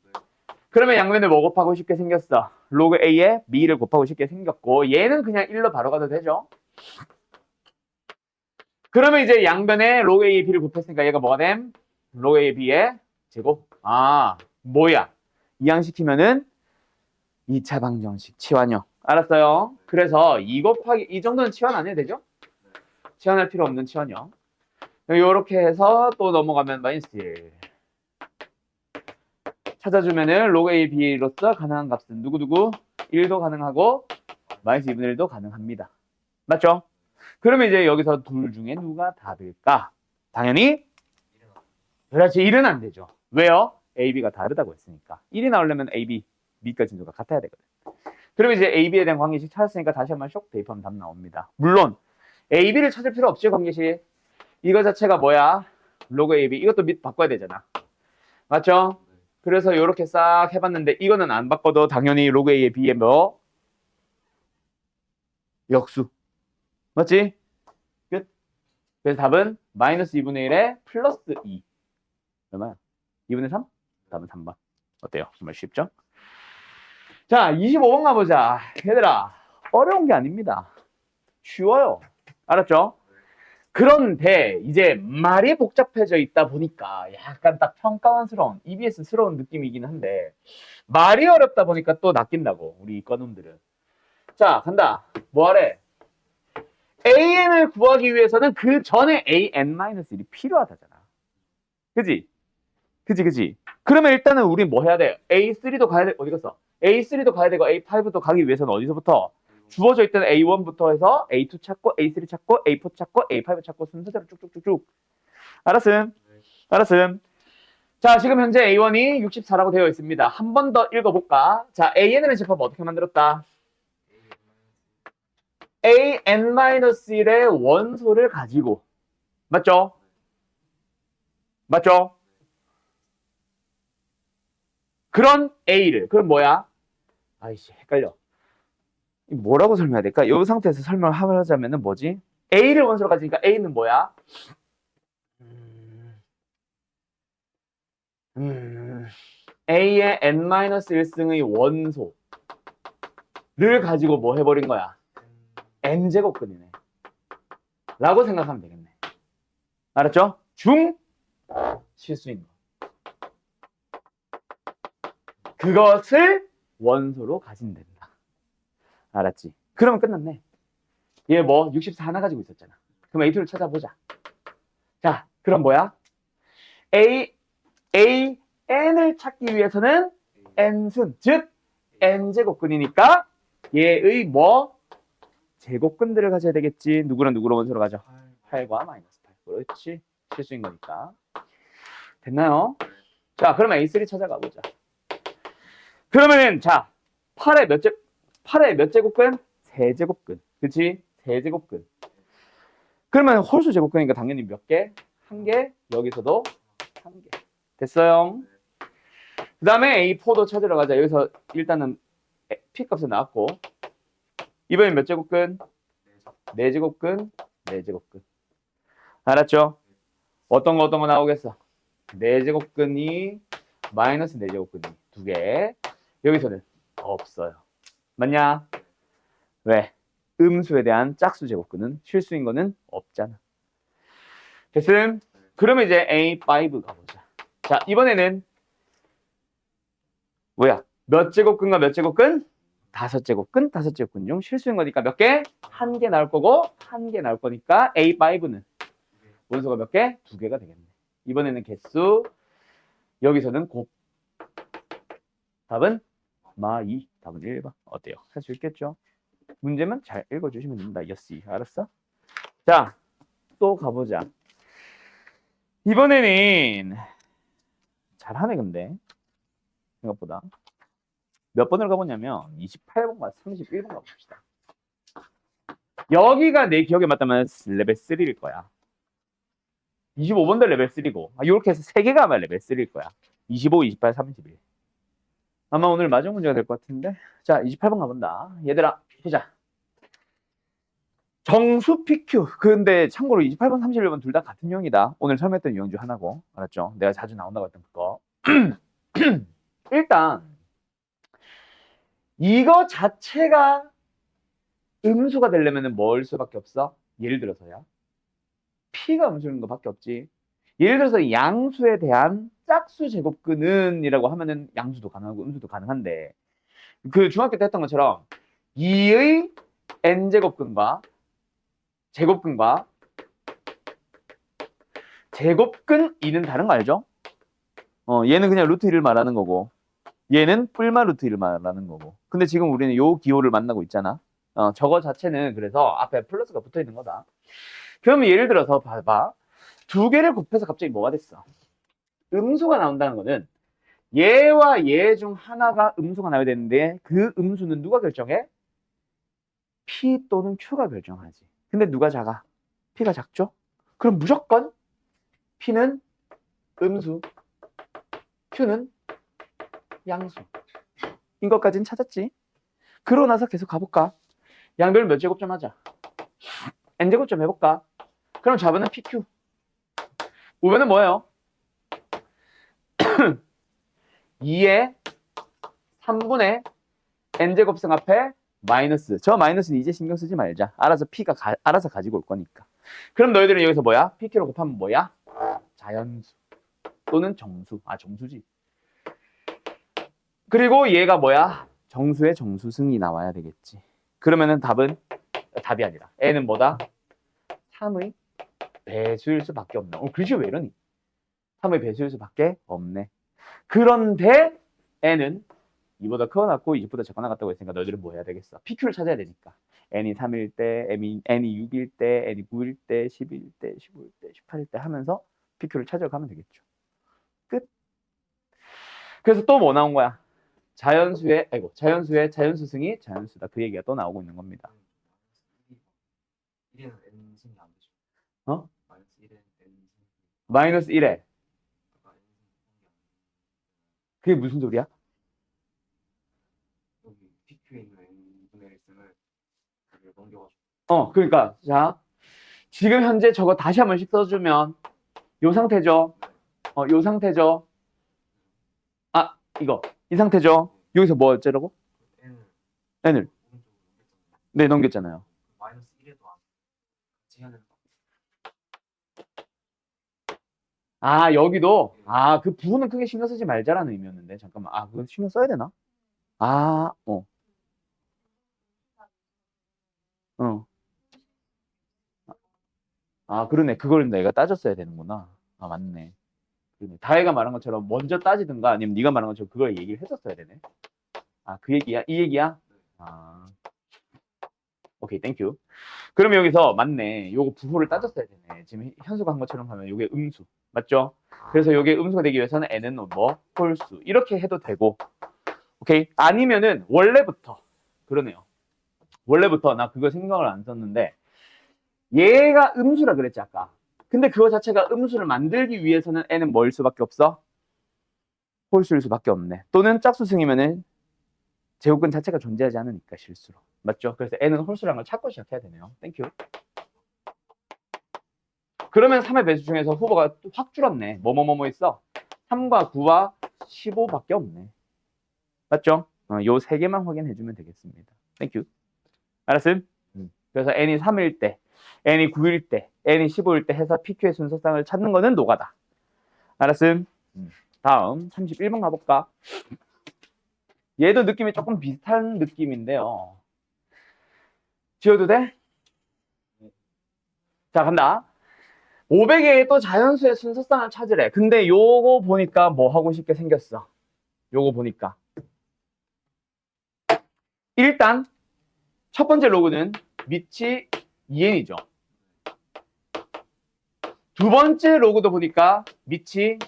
그러면 양면을 뭐 곱하고 쉽게 생겼어? 로그 A에 B를 곱하고 쉽게 생겼고 얘는 그냥 1로 바로 가도 되죠? 그러면 이제 양변에 로그 A에 B를 곱했으니까 얘가 뭐가 됨? 로그 A에 B의 제곱. 아, 뭐야? 이항시키면은 2차 방정식 치환형. 알았어요? 그래서 2 곱하기 이 정도는 치환 안 해도 되죠? 치환할 필요 없는 치환형. 요렇게 해서 또 넘어가면 마이너스 1. 찾아주면은 로그 A, B로서 가능한 값은 누구누구? 1도 가능하고 마이너스 2분의 1도 가능합니다. 맞죠? 그러면 이제 여기서 둘 중에 누가 답일까? 당연히 그렇지 1은 안 되죠. 왜요? A, B가 다르다고 했으니까. 1이 나오려면 A, B, B가 진수가 같아야 되거든. 그러면 이제 A, B에 대한 관계식 찾았으니까 다시 한번 쇽 대입하면 답 나옵니다. 물론 A, B를 찾을 필요 없지 관계식. 이거 자체가 뭐야? 로그 A, B. 이것도 밑 바꿔야 되잖아. 맞죠? 그래서 이렇게 싹 해봤는데 이거는 안 바꿔도 당연히 로그 A의 B의 뭐? 역수. 맞지? 끝. 그래서 답은 마이너스 2분의 1에 플러스 2. 얼마야? 2분의 3? 답은 3번. 어때요? 정말 쉽죠? 자, 25번 가보자. 얘들아, 어려운 게 아닙니다. 쉬워요. 알았죠? 그런데 이제 말이 복잡해져 있다 보니까 약간 딱 평가원스러운, EBS스러운 느낌이긴 한데 말이 어렵다 보니까 또 낚인다고, 우리 이과놈들은. 자, 간다. 뭐하래? AN을 구하기 위해서는 그 전에 AN-1이 필요하다잖아. 그지? 그지? 그러면 일단은 우린 뭐 해야 돼? A3도 가야 돼. 어디 갔어? A3도 가야 되고 A5도 가기 위해서는 어디서부터? 주어져 있던 A1부터 해서 A2 찾고 A3 찾고 A4 찾고 A5 찾고 순서대로 쭉쭉쭉쭉. 알았음? 알았음? 자, 지금 현재 A1이 64라고 되어 있습니다. 한 번 더 읽어볼까? 자, AN을 집합 어떻게 만들었다? AN-1의 원소를 가지고. 맞죠? 맞죠? 그런 A를. 그럼 뭐야? 아이씨, 헷갈려. 뭐라고 설명해야 될까? 이 상태에서 설명하자면은 뭐지? A를 원소로 가지니까 A는 뭐야? A의 n-1승의 원소를 가지고 뭐 해버린 거야? n제곱근이네. 라고 생각하면 되겠네. 알았죠? 실수인 거. 그것을 원소로 가진댄다. 알았지? 그러면 끝났네. 얘 뭐 64 하나 가지고 있었잖아. 그럼 A2를 찾아보자. 자, 그럼 뭐야? N을 찾기 위해서는 n승, 즉 n제곱근이니까 얘의 뭐? 제곱근들을 가져야 되겠지. 누구랑 누구로 원소로 가져? 8과 마이너스 8. 그렇지. 실수인 거니까. 됐나요? 자, 그러면 A3 찾아가 보자. 그러면은 자, 8의 몇 제곱근? 세제곱근. 그치? 세제곱근. 그러면 홀수 제곱근이니까 당연히 몇 개? 한 개. 여기서도 한 개. 됐어요? 그 다음에 A4도 찾으러 가자. 여기서 일단은 P값은 나왔고 이번엔 몇 제곱근? 4제곱근, 4제곱근. 알았죠? 어떤 거 나오겠어? 4제곱근이 마이너스 4제곱근이 2개. 여기서는 없어요. 맞냐? 왜? 음수에 대한 짝수 제곱근은 실수인 거는 없잖아. 됐음? 그러면 이제 A5 가보자. 자, 이번에는 뭐야? 몇 제곱근과 몇 제곱근? 5제곱근, 5제곱근 중 실수인 거니까 몇 개? 한 개 나올 거고 한 개 나올 거니까 A5는 원소가 몇 개? 2개가 되겠네. 이번에는 개수, 여기서는 곱. 답은 마2. 답은 1번. 어때요? 할 수 있겠죠? 문제만 잘 읽어주시면 됩니다. 여씨. 알았어? 자, 또 가보자. 이번에는 잘하네 근데 생각보다. 몇 번을 가보냐면 28번과 31번 가봅시다. 여기가 내 기억에 맞다면 레벨 3일 거야. 25번도 레벨 3고 이렇게 해서 3개가 아마 레벨 3일 거야. 25, 28, 31. 아마 오늘 마지막 문제가 될 것 같은데. 자, 28번 가본다. 얘들아, 보자. 정수 PQ. 근데 참고로 28번, 31번 둘 다 같은 유형이다. 오늘 설명했던 유형 중 하나고. 알았죠? 내가 자주 나온다고 했던 그거. 일단 이거 자체가 음수가 되려면 뭘 수밖에 없어? 예를 들어서야. P가 음수인 것밖에 없지. 예를 들어서 양수에 대한 짝수 제곱근은 이라고 하면은 양수도 가능하고 음수도 가능한데 그 중학교 때 했던 것처럼 2의 n제곱근과 제곱근과 제곱근 2는 다른 거 알죠? 얘는 그냥 루트 1을 말하는 거고 얘는 뿔마 루트 1을 말하는 거고 근데 지금 우리는 요 기호를 만나고 있잖아. 저거 자체는 그래서 앞에 플러스가 붙어 있는 거다. 그러면 예를 들어서 봐봐. 두 개를 곱해서 갑자기 뭐가 됐어? 음수가 나온다는 거는 얘와 얘 중 하나가 음수가 나와야 되는데 그 음수는 누가 결정해? P 또는 Q가 결정하지. 근데 누가 작아? P가 작죠? 그럼 무조건 P는 음수, Q는 양수. 인 것까지는 찾았지. 그러고 나서 계속 가볼까? 양별 몇 제곱점 하자. n제곱점 해볼까? 그럼 좌변은 PQ. 우변은 뭐예요? 2의 3분의 n제곱승 앞에 마이너스. 저 마이너스는 이제 신경 쓰지 말자. 알아서 P가 알아서 가지고 올 거니까. 그럼 너희들은 여기서 뭐야? PQ로 곱하면 뭐야? 자연수 또는 정수. 정수지. 그리고 얘가 뭐야? 정수의 정수승이 나와야 되겠지. 그러면은 답이 아니라 n은 뭐다? 3의 배수일 수밖에 없네. 글씨 왜 이러니? 3의 배수일 수밖에 없네. 그런데 n은 2보다 크거나 같고 20보다 작거나 같다고 했으니까 너희들은 뭐 해야 되겠어? PQ를 찾아야 되니까. n이 3일 때, n이 6일 때, n이 9일 때, 10일 때, 15일 때, 18일 때 하면서 PQ를 찾아가면 되겠죠. 끝. 그래서 또 뭐 나온 거야? 자연수의 자연수승이 자연수다. 그 얘기가 또 나오고 있는 겁니다.
1에는 n승이 안 되죠.
어?
마이너스 1에는 n승.
마이너스 1에. 그게 무슨 소리야?
여기 PQ에 있는 n분의 1승을 넘겨가지고.
그러니까 자 지금 현재 저거 다시 한 번씩 써주면 요 상태죠. 요 상태죠. 이거 이 상태죠. 여기서 뭐 어쩌라고? n을 네 넘겼잖아요.
마이너스 1에도 안 같이 해야 되는 거.
여기도 그 부분은 크게 신경 쓰지 말자라는 의미였는데 잠깐만 그건 신경 써야 되나? 그러네. 그걸 내가 따졌어야 되는구나. 맞네. 그러네. 다혜가 말한 것처럼 먼저 따지든가 아니면 네가 말한 것처럼 그걸 얘기를 했었어야 되네. 그 얘기야? 이 얘기야? 오케이, 땡큐. 그러면 여기서 맞네. 요거 부호를 따졌어야 되네. 지금 현수가 한 것처럼 하면 요게 음수. 맞죠? 그래서 요게 음수가 되기 위해서는 n은 뭐? 홀수. 이렇게 해도 되고. 오케이? 아니면은 원래부터. 그러네요. 원래부터 나 그거 생각을 안 썼는데 얘가 음수라 그랬지 아까. 근데 그거 자체가 음수를 만들기 위해서는 n은 뭐일 수밖에 없어? 홀수일 수밖에 없네. 또는 짝수승이면은 제곱근 자체가 존재하지 않으니까 실수로. 맞죠? 그래서 n은 홀수라는 걸 찾고 시작해야 되네요. 땡큐. 그러면 3의 배수 중에서 후보가 확 줄었네. 뭐뭐 있어? 3과 9와 15밖에 없네. 맞죠? 요 세 개만 확인해주면 되겠습니다. 땡큐. 알았음? 그래서 n이 3일 때, n이 9일 때, n이 15일 때 해서 PQ의 순서상을 찾는 거는 노가다. 알았음? 다음 31번 가볼까? 얘도 느낌이 조금 비슷한 느낌인데요. 지워도 돼? 자, 간다. 500의 또 자연수의 순서상을 찾으래. 근데 요거 보니까 뭐 하고 싶게 생겼어? 요거 보니까. 일단 첫 번째 로그는 밑이 2n이죠. 두 번째 로그도 보니까 밑이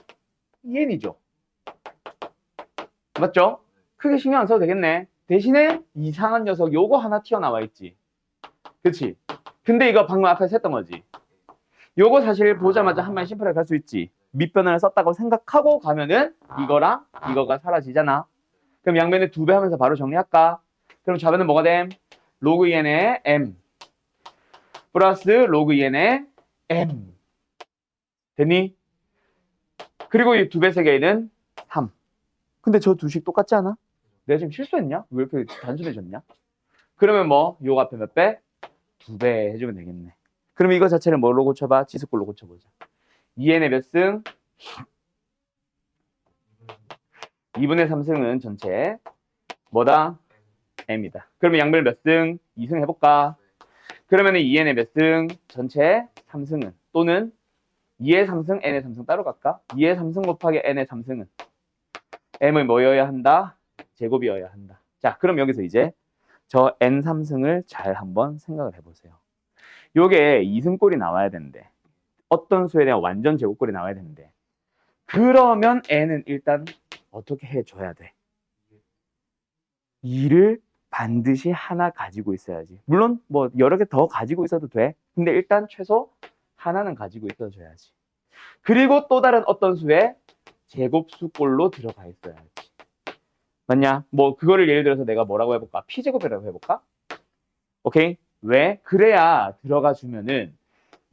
2n이죠. 맞죠? 크게 신경 안 써도 되겠네. 대신에 이상한 녀석 요거 하나 튀어나와 있지. 그치? 근데 이거 방금 앞에서 했던 거지. 요거 사실 보자마자 한 번 심플하게 갈 수 있지. 밑변을 썼다고 생각하고 가면은 이거랑 이거가 사라지잖아. 그럼 양변에 2배 하면서 바로 정리할까? 그럼 좌변은 뭐가 됨? 로그 2n의 m 플러스 로그 2n의 m 됐니? 그리고 이 2배 세개는 3. 근데 저 두식 똑같지 않아? 내가 지금 실수했냐? 왜 이렇게 단순해졌냐? 그러면 뭐 요 앞에 몇 배? 2배 해주면 되겠네. 그럼 이거 자체를 뭘로 고쳐봐? 지수꼴로 고쳐보자. 2n의 몇 승? 2분의 3승은 전체 뭐다? m이다. 그러면 양변 몇 승? 2승 해볼까? 그러면 2n의 몇 승? 전체 3승은 또는 2의 3승, n의 3승 따로 갈까? 2의 3승 곱하기 n의 3승은 m은 뭐여야 한다? 제곱이어야 한다. 자, 그럼 여기서 이제 저 n 3승을 잘 한번 생각을 해보세요. 요게 2승꼴이 나와야 되는데 어떤 수에 대한 완전 제곱꼴이 나와야 되는데 그러면 n은 일단 어떻게 해줘야 돼? 2를 반드시 하나 가지고 있어야지. 물론 뭐 여러 개 더 가지고 있어도 돼. 근데 일단 최소 하나는 가지고 있어줘야지. 그리고 또 다른 어떤 수에 제곱수꼴로 들어가 있어야지. 맞냐? 뭐 그거를 예를 들어서 내가 뭐라고 해볼까? P제곱이라고 해볼까? 오케이? 왜? 그래야 들어가 주면은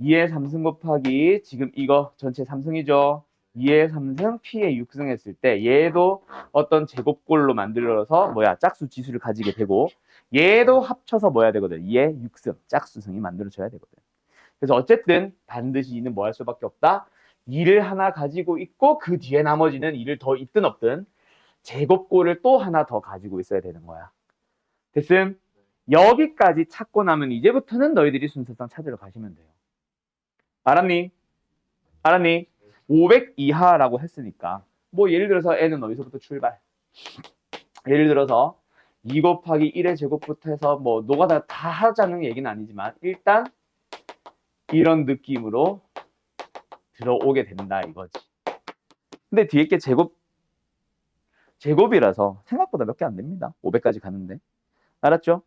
2의 3승 곱하기 지금 이거 전체 3승이죠. 2의 3승, P의 6승 했을 때 얘도 어떤 제곱꼴로 만들어서 뭐야 짝수 지수를 가지게 되고 얘도 합쳐서 뭐야 되거든. 2의 6승, 짝수승이 만들어져야 되거든. 그래서 어쨌든 반드시 2는 뭐 할 수밖에 없다. 2를 하나 가지고 있고 그 뒤에 나머지는 2를 더 있든 없든 제곱꼴을 또 하나 더 가지고 있어야 되는 거야. 됐음? 여기까지 찾고 나면 이제부터는 너희들이 순서상 찾으러 가시면 돼요. 알았니? 알았니? 500 이하라고 했으니까 뭐 예를 들어서 n은 어디서부터 출발? 예를 들어서 2 곱하기 1의 제곱부터 해서 뭐 노가다 다 하자는 얘기는 아니지만 일단 이런 느낌으로 들어오게 된다 이거지. 근데 뒤에 게 제곱이라서 생각보다 몇 개 안 됩니다. 500까지 가는데. 알았죠?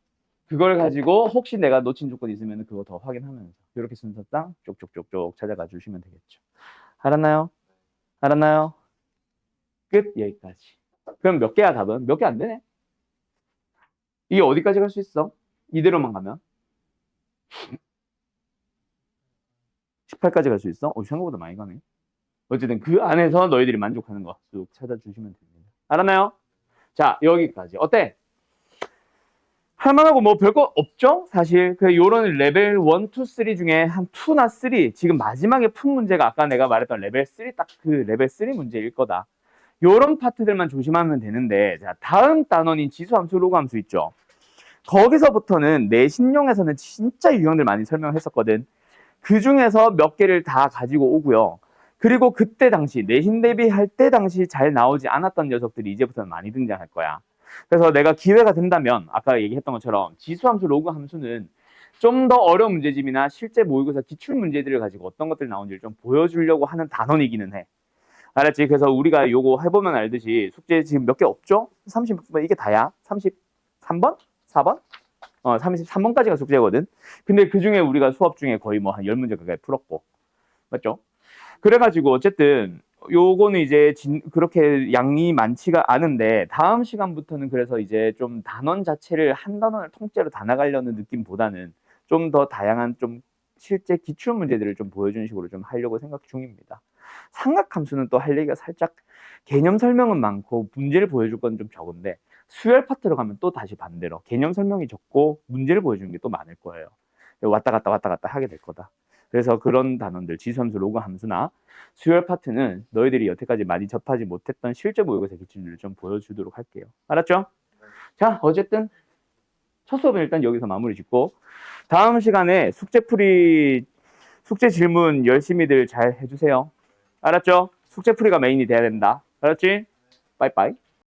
그걸 가지고 혹시 내가 놓친 조건 있으면 그거 더 확인하면서 이렇게 순서상 쪽쪽쪽쪽 찾아가 주시면 되겠죠. 알았나요? 알았나요? 끝 여기까지. 그럼 몇 개야 답은? 몇 개 안 되네. 이게 어디까지 갈 수 있어? 이대로만 가면 18까지 갈 수 있어? 생각보다 많이 가네. 어쨌든 그 안에서 너희들이 만족하는 거 쭉 찾아주시면 됩니다. 알았나요? 자 여기까지. 어때? 할만하고 뭐 별거 없죠? 사실 그 요런 레벨 1, 2, 3 중에 한 2나 3 지금 마지막에 푼 문제가 아까 내가 말했던 레벨 3 딱 그 레벨 3 문제일 거다. 요런 파트들만 조심하면 되는데 자 다음 단원인 지수함수, 로그함수 있죠? 거기서부터는 내신용에서는 진짜 유형들 많이 설명했었거든. 그 중에서 몇 개를 다 가지고 오고요. 그리고 그때 당시 내신 대비할 때 당시 잘 나오지 않았던 녀석들이 이제부터는 많이 등장할 거야. 그래서 내가 기회가 된다면 아까 얘기했던 것처럼 지수함수, 로그함수는 좀 더 어려운 문제집이나 실제 모의고사 기출 문제들을 가지고 어떤 것들이 나오는지를 좀 보여주려고 하는 단원이기는 해. 알았지? 그래서 우리가 요거 해보면 알듯이 숙제 지금 몇 개 없죠? 30번 이게 다야. 33번? 4번? 33번까지가 숙제거든. 근데 그 중에 우리가 수업 중에 거의 뭐 한 10문제 가까이 풀었고. 맞죠? 그래가지고 어쨌든 요거는 이제 그렇게 양이 많지가 않은데 다음 시간부터는 그래서 이제 좀 단원 자체를 한 단원을 통째로 다 나가려는 느낌보다는 좀 더 다양한 좀 실제 기출 문제들을 좀 보여주는 식으로 좀 하려고 생각 중입니다. 삼각함수는 또 할 얘기가 살짝 개념 설명은 많고 문제를 보여줄 건 좀 적은데 수열 파트로 가면 또 다시 반대로 개념 설명이 적고 문제를 보여주는 게 또 많을 거예요. 왔다 갔다 하게 될 거다. 그래서 그런 단원들 지수함수, 로그함수나 수열 파트는 너희들이 여태까지 많이 접하지 못했던 실제 모의고사 기출들을 좀 보여주도록 할게요. 알았죠? 자, 어쨌든 첫 수업은 일단 여기서 마무리 짓고 다음 시간에 숙제 질문 열심히들 잘 해주세요. 알았죠? 숙제 풀이가 메인이 돼야 된다. 알았지? 빠이빠이.